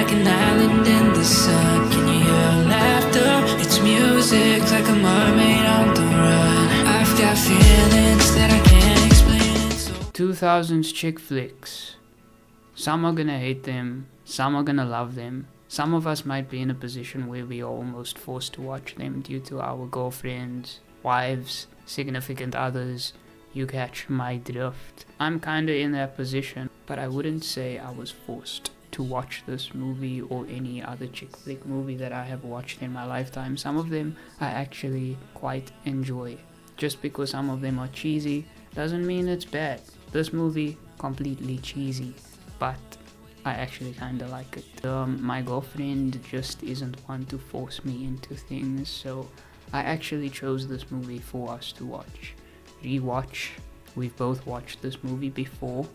like an island in the sun. Can you hear her laughter? It's music like a mermaid on the run. I've got feelings that I can't explain. 2000s chick flicks. Some are gonna hate them, some are gonna love them. Some of us might be in a position where we are almost forced to watch them due to our girlfriends, wives, significant others. You catch my drift. I'm kinda in that position, but I wouldn't say I was forced to watch this movie or any other chick flick movie that I have watched in my lifetime. Some of them I actually quite enjoy. Just because some of them are cheesy doesn't mean it's bad. This movie, completely cheesy, but I actually kinda like it. My girlfriend just isn't one to force me into things, so I actually chose this movie for us to watch. Rewatch. We've both watched this movie before,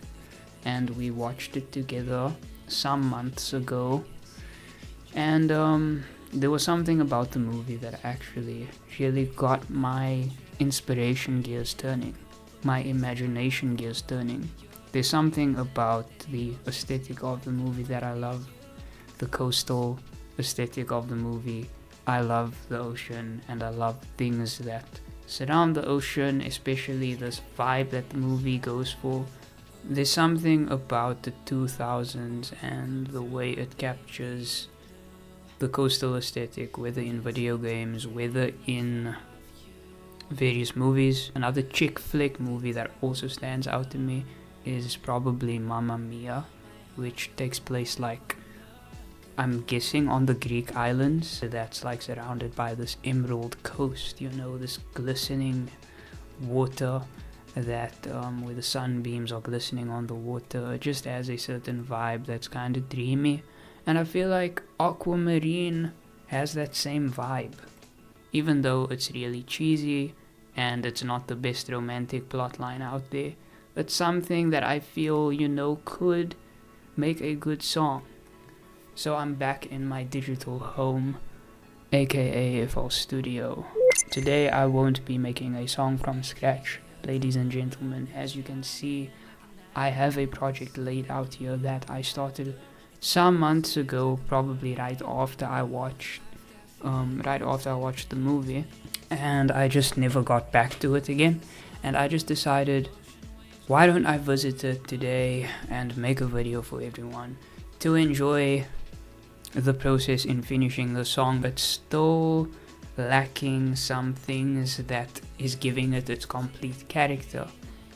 and we watched it together some months ago. And there was something about the movie that actually really got my inspiration gears turning, my imagination gears turning. There's something about the aesthetic of the movie that I love. The coastal aesthetic of the movie. I love the ocean, and I love things that surround the ocean, especially this vibe that the movie goes for. There's something about the 2000s and the way it captures the coastal aesthetic, whether in video games, whether in various movies. Another chick flick movie that also stands out to me is probably Mamma Mia, which takes place, like, I'm guessing on the Greek islands. That's like surrounded by this emerald coast, you know, this glistening water that where the sunbeams are glistening on the water. It just has a certain vibe that's kind of dreamy, and I feel like Aquamarine has that same vibe, even though it's really cheesy and it's not the best romantic plotline out there. It's something that I feel, you know, could make a good song. So I'm back in my digital home, aka FL Studio. Today I won't be making a song from scratch, ladies and gentlemen. As you can see, I have a project laid out here that I started some months ago, probably right after I watched the movie, and I just never got back to it again. And I just decided, why don't I visit it today and make a video for everyone to enjoy the process in finishing the song, but still lacking some things that is giving it its complete character,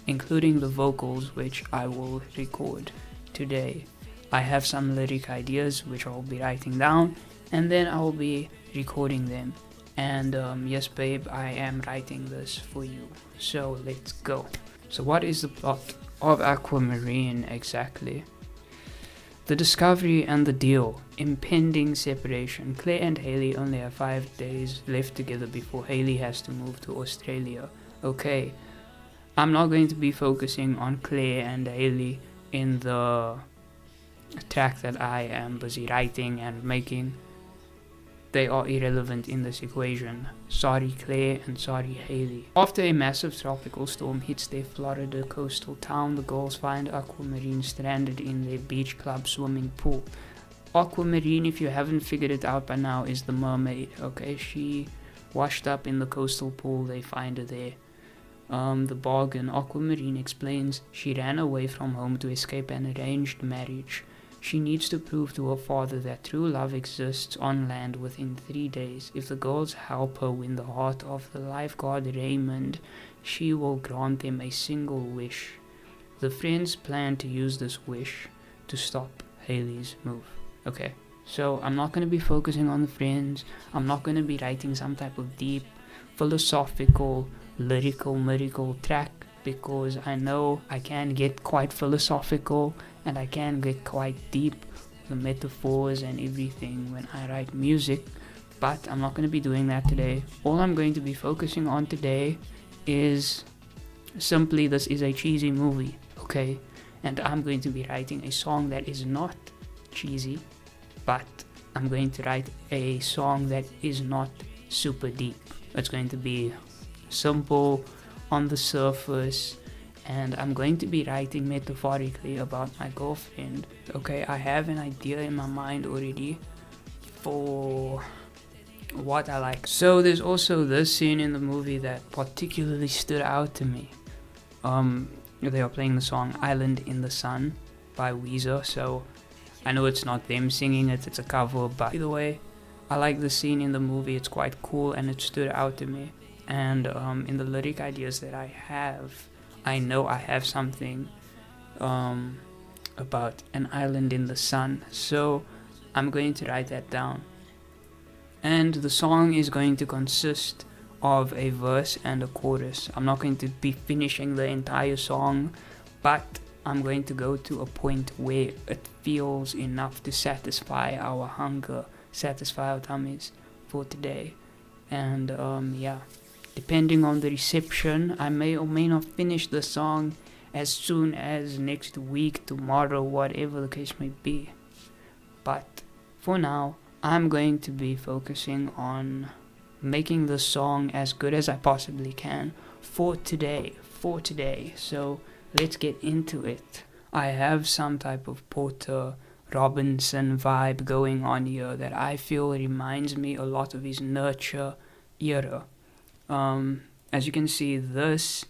including the vocals, which I will record today. I have some lyric ideas which I'll be writing down, and then I'll be recording them. And yes babe, I am writing this for you, so let's go. So what is the plot of Aquamarine exactly? The discovery and the deal. Impending separation. Claire and Hayley only have 5 days left together before Hayley has to move to Australia. Okay, I'm not going to be focusing on Claire and Hayley in the track that I am busy writing and making. They are irrelevant in this equation. Sorry Claire and sorry Hayley. After a massive tropical storm hits their Florida coastal town, the girls find Aquamarine stranded in their beach club swimming pool. Aquamarine, if you haven't figured it out by now, is the mermaid. Okay, she washed up in the coastal pool. They find her there. The bargain. Aquamarine explains she ran away from home to escape an arranged marriage. She needs to prove to her father that true love exists on land within 3 days. If the girls help her win the heart of the lifeguard Raymond, she will grant them a single wish. The friends plan to use this wish to stop Hayley's move. Okay, so I'm not going to be focusing on the friends. I'm not going to be writing some type of deep, philosophical, lyrical, miracle track, because I know I can get quite philosophical and I can get quite deep, the metaphors and everything when I write music, but I'm not going to be doing that today. All I'm going to be focusing on today is simply, this is a cheesy movie, okay? And I'm going to be writing a song that is not cheesy, but I'm going to write a song that is not super deep. It's going to be simple, on the surface, and I'm going to be writing metaphorically about my girlfriend. Okay, I have an idea in my mind already for what I like. So there's also this scene in the movie that particularly stood out to me. They are playing the song Island in the Sun by Weezer, so I know it's not them singing it, it's a cover, but either way, I like the scene in the movie. It's quite cool and it stood out to me. And in the lyric ideas that I have, I know I have something about an island in the sun, so I'm going to write that down. And the song is going to consist of a verse and a chorus. I'm not going to be finishing the entire song, but I'm going to go to a point where it feels enough to satisfy our hunger, satisfy our tummies for today. And yeah, depending on the reception, I may or may not finish the song as soon as next week, tomorrow, whatever the case may be. But for now, I'm going to be focusing on making the song as good as I possibly can for today. So let's get into it. I have some type of Porter Robinson vibe going on here that I feel reminds me a lot of his Nurture era. As you can see, this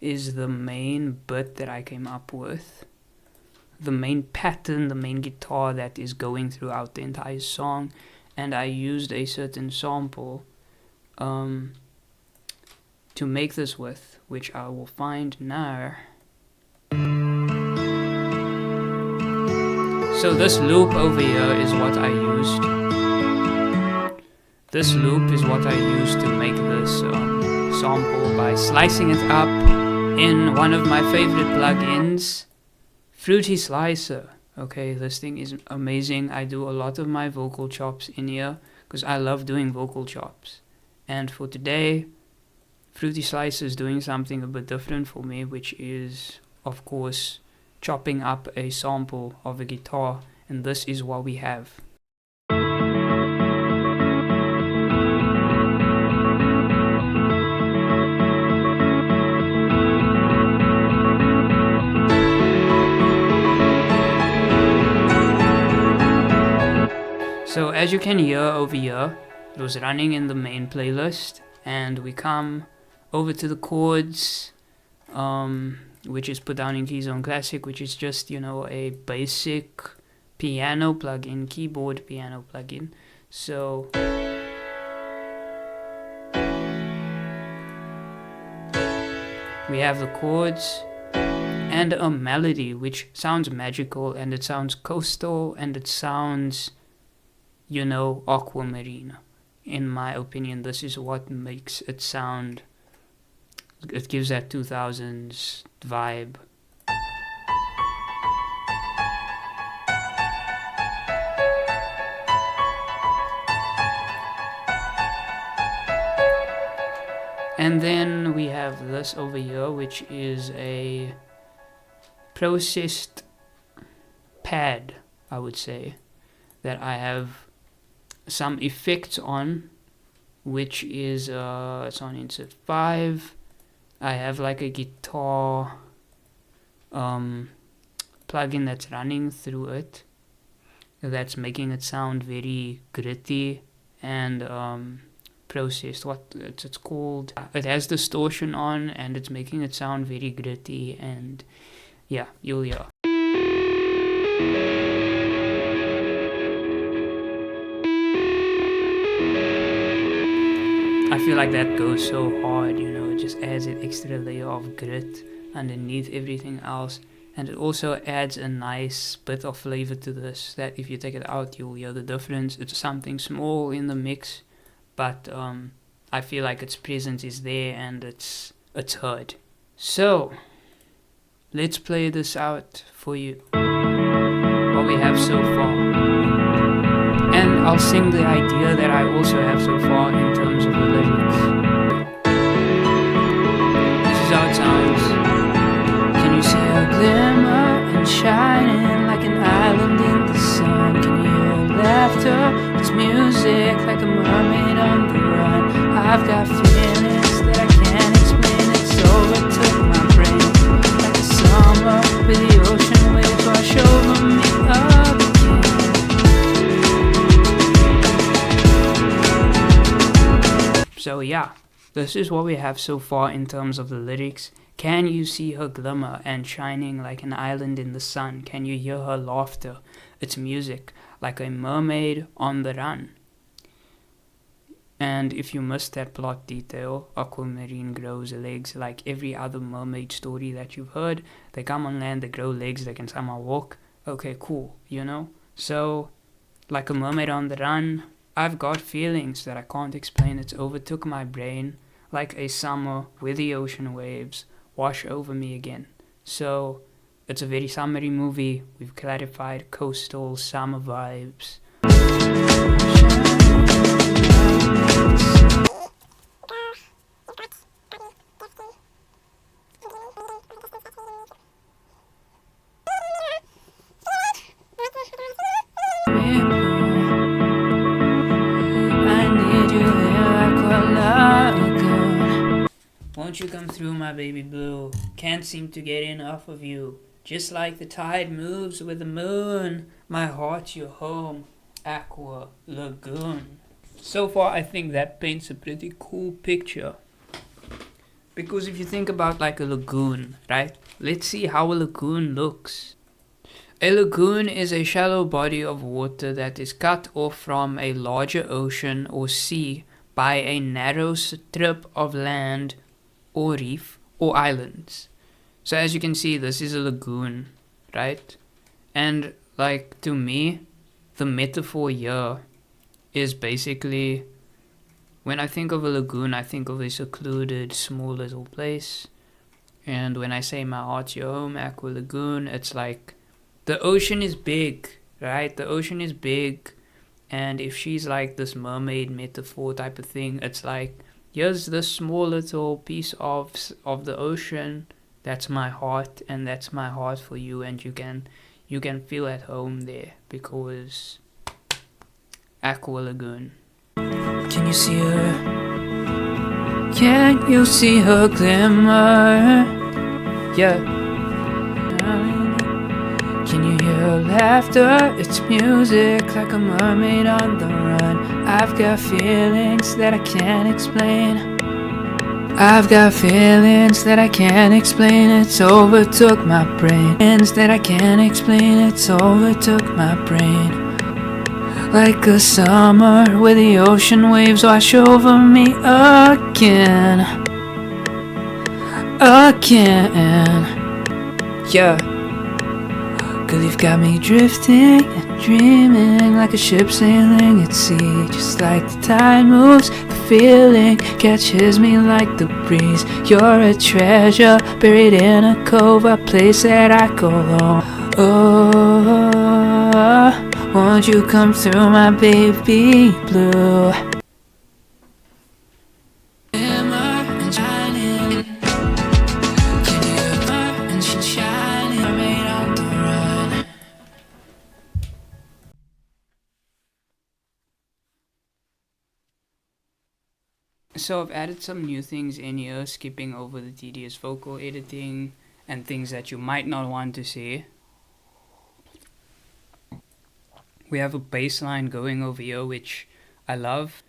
is the main bit that I came up with. The main pattern, the main guitar that is going throughout the entire song, and I used a certain sample to make this with, which I will find now. So this loop over here is what I used. This loop is what I used to make this sample by slicing it up in one of my favorite plugins, Fruity Slicer. Okay, this thing is amazing. I do a lot of my vocal chops in here because I love doing vocal chops. And for today, Fruity Slicer is doing something a bit different for me, which is, of course, chopping up a sample of a guitar, and this is what we have. So as you can hear over here, it was running in the main playlist, and we come over to the chords, which is put down in Keyzone Classic, which is just, you know, a basic piano plugin, keyboard piano plugin. So we have the chords and a melody, which sounds magical, and it sounds coastal, and it sounds, you know, aquamarine. In my opinion, this is what makes it sound. It gives that 2000s vibe. And then we have this over here, which is a processed pad, I would say, that I have some effects on, which is it's on insert 5. I have like a guitar plugin that's running through it, that's making it sound very gritty and processed. What it's called, it has distortion on, and it's making it sound very gritty, and yeah, you'll hear. I feel like that goes so hard, you know, it just adds an extra layer of grit underneath everything else, and it also adds a nice bit of flavor to this, that if you take it out, you'll hear the difference. It's something small in the mix, but I feel like its presence is there and it's heard. So let's play this out for you, what we have so far, and I'll sing the idea that I also have so far in terms of the lyrics. This is how it sounds. Can you see her glimmer and shining like an island in the sun? Can you hear laughter? It's music like a mermaid on the run. I've got feelings that I can't explain. It's overtook my brain. This is what we have so far in terms of the lyrics. Can you see her glimmer and shining like an island in the sun? Can you hear her laughter? It's music, like a mermaid on the run. And if you missed that plot detail, Aquamarine grows legs like every other mermaid story that you've heard. They come on land, they grow legs, they can somehow walk. Okay, cool, you know? So, like a mermaid on the run, I've got feelings that I can't explain. It's overtook my brain like a summer where the ocean waves wash over me again. So, it's a very summery movie. We've clarified coastal summer vibes. Won't you come through, my baby blue? Can't seem to get enough of you. Just like the tide moves with the moon, my heart's your home, Aqua Lagoon. So far, I think that paints a pretty cool picture. Because if you think about like a lagoon, right? Let's see how a lagoon looks. A lagoon is a shallow body of water that is cut off from a larger ocean or sea by a narrow strip of land or reef or islands. So as you can see, this is a lagoon, right? And like to me, the metaphor here is basically, when I think of a lagoon, I think of a secluded small little place. And when I say my heart's your home, Aqua Lagoon, it's like the ocean is big, right? The ocean is big. And if she's like this mermaid metaphor type of thing, it's like, here's this small little piece of the ocean. That's my heart, and that's my heart for you, and you can feel at home there because Aqua Lagoon. Can you see her? Can you see her glimmer? Yeah. Can you hear her laughter? It's music like a mermaid on the run. I've got feelings that I can't explain. I've got feelings that I can't explain. It's overtook my brain. Feelings that I can't explain. It's overtook my brain. Like a summer where the ocean waves wash over me again. Yeah. Girl, you've got me drifting and dreaming like a ship sailing at sea. Just like the tide moves, the feeling catches me like the breeze. You're a treasure buried in a cove, a place that I call home. Oh, won't you come through, my baby blue? So I've added some new things in here, skipping over the tedious vocal editing and things that you might not want to see. We have a bass line going over here, which I love.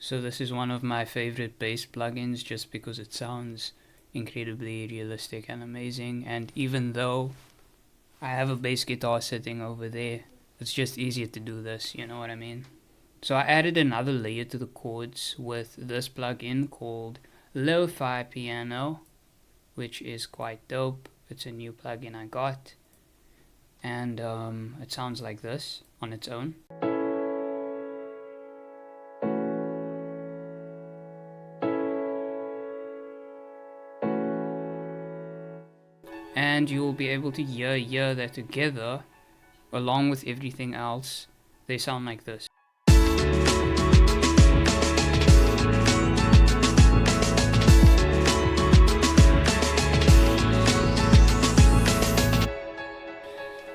So this is one of my favorite bass plugins just because it sounds incredibly realistic and amazing, and even though I have a bass guitar sitting over there, it's just easier to do this, you know what I mean? So I added another layer to the chords with this plugin called Lofi Piano, which is quite dope. It's a new plugin I got, and it sounds like this on its own. And you will be able to hear that together, along with everything else, they sound like this.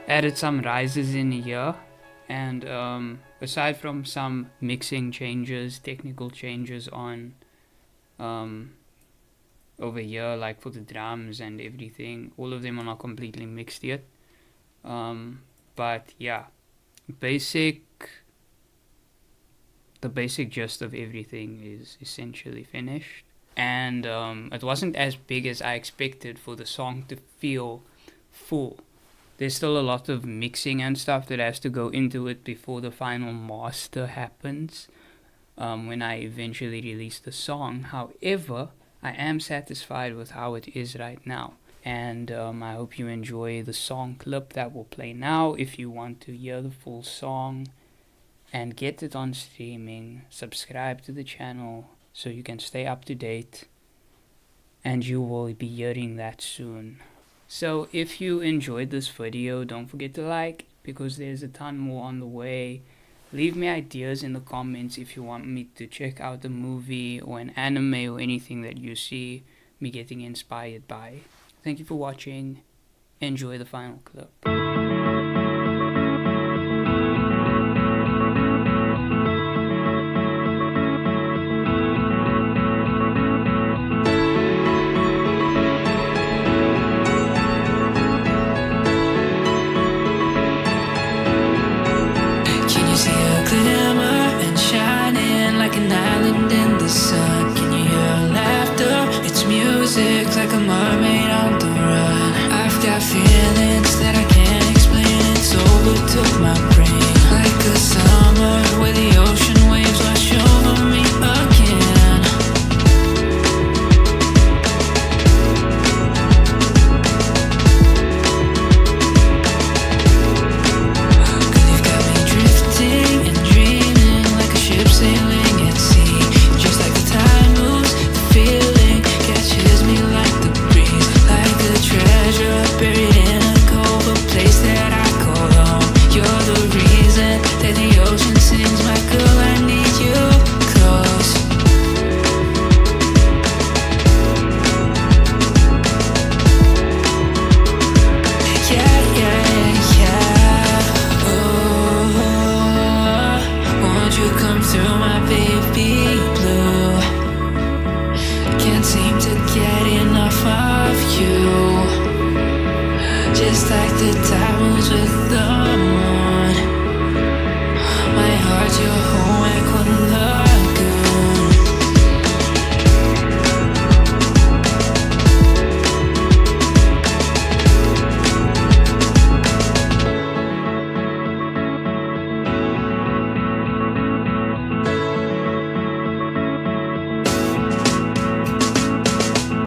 Added some rises in here, and aside from some mixing changes, technical changes on over here, like for the drums and everything. All of them are not completely mixed yet. But yeah, the basic gist of everything is essentially finished. And it wasn't as big as I expected for the song to feel full. There's still a lot of mixing and stuff that has to go into it before the final master happens, when I eventually release the song. However, I am satisfied with how it is right now. And I hope you enjoy the song clip that will play now. If you want to hear the full song and get it on streaming, subscribe to the channel so you can stay up to date, and you will be hearing that soon. So if you enjoyed this video, don't forget to like, because there's a ton more on the way. Leave me ideas in the comments if you want me to check out a movie or an anime or anything that you see me getting inspired by. Thank you for watching. Enjoy the final clip. Can you see a glimmer and shining like an island in the sun? Can you hear laughter? It's music like a mermaid on the run. I've got feelings that I can't explain. It's overtook my